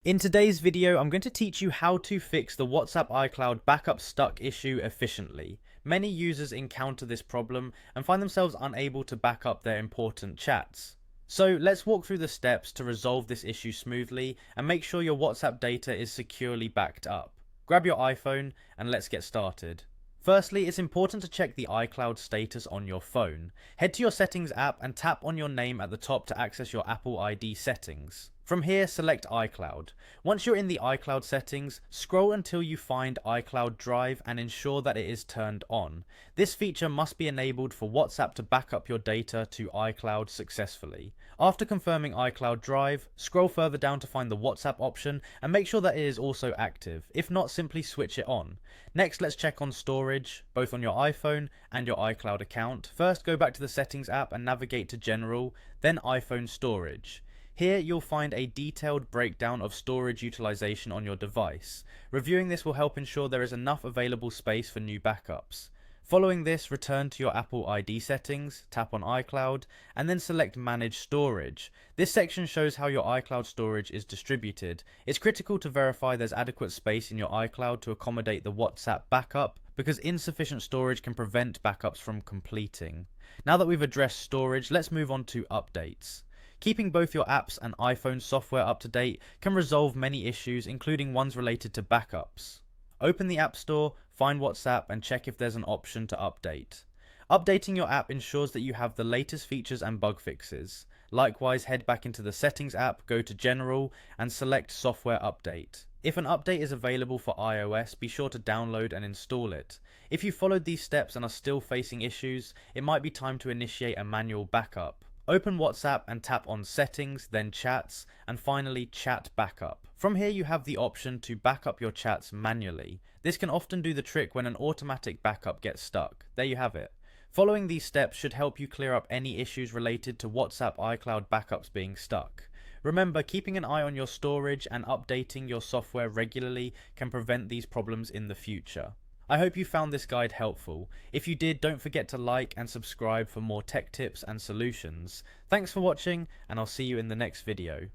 In today's video, I'm going to teach you how to fix the WhatsApp iCloud backup stuck issue efficiently. Many users encounter this problem and find themselves unable to back up their important chats. So let's walk through the steps to resolve this issue smoothly and make sure your WhatsApp data is securely backed up. Grab your iPhone and let's get started. Firstly, it's important to check the iCloud status on your phone. Head to your Settings app and tap on your name at the top to access your Apple ID settings. From here, select iCloud. Once you're in the iCloud settings, scroll until you find iCloud Drive and ensure that it is turned on. This feature must be enabled for WhatsApp to back up your data to iCloud successfully. After confirming iCloud Drive, scroll further down to find the WhatsApp option and make sure that it is also active. If not, simply switch it on. Next, let's check on storage, both on your iPhone and your iCloud account. First, go back to the Settings app and navigate to General, then iPhone Storage. Here you'll find a detailed breakdown of storage utilization on your device. Reviewing this will help ensure there is enough available space for new backups. Following this, return to your Apple ID settings, tap on iCloud, and then select Manage Storage. This section shows how your iCloud storage is distributed. It's critical to verify there's adequate space in your iCloud to accommodate the WhatsApp backup, because insufficient storage can prevent backups from completing. Now that we've addressed storage, let's move on to updates. Keeping both your apps and iPhone software up to date can resolve many issues, including ones related to backups. Open the App Store, find WhatsApp, and check if there's an option to update. Updating your app ensures that you have the latest features and bug fixes. Likewise, head back into the Settings app, go to General, and select Software Update. If an update is available for iOS, be sure to download and install it. If you followed these steps and are still facing issues, it might be time to initiate a manual backup. Open WhatsApp and tap on Settings, then Chats, and finally Chat Backup. From here you have the option to back up your chats manually. This can often do the trick when an automatic backup gets stuck. There you have it. Following these steps should help you clear up any issues related to WhatsApp iCloud backups being stuck. Remember, keeping an eye on your storage and updating your software regularly can prevent these problems in the future. I hope you found this guide helpful. If you did, don't forget to like and subscribe for more tech tips and solutions. Thanks for watching, and I'll see you in the next video.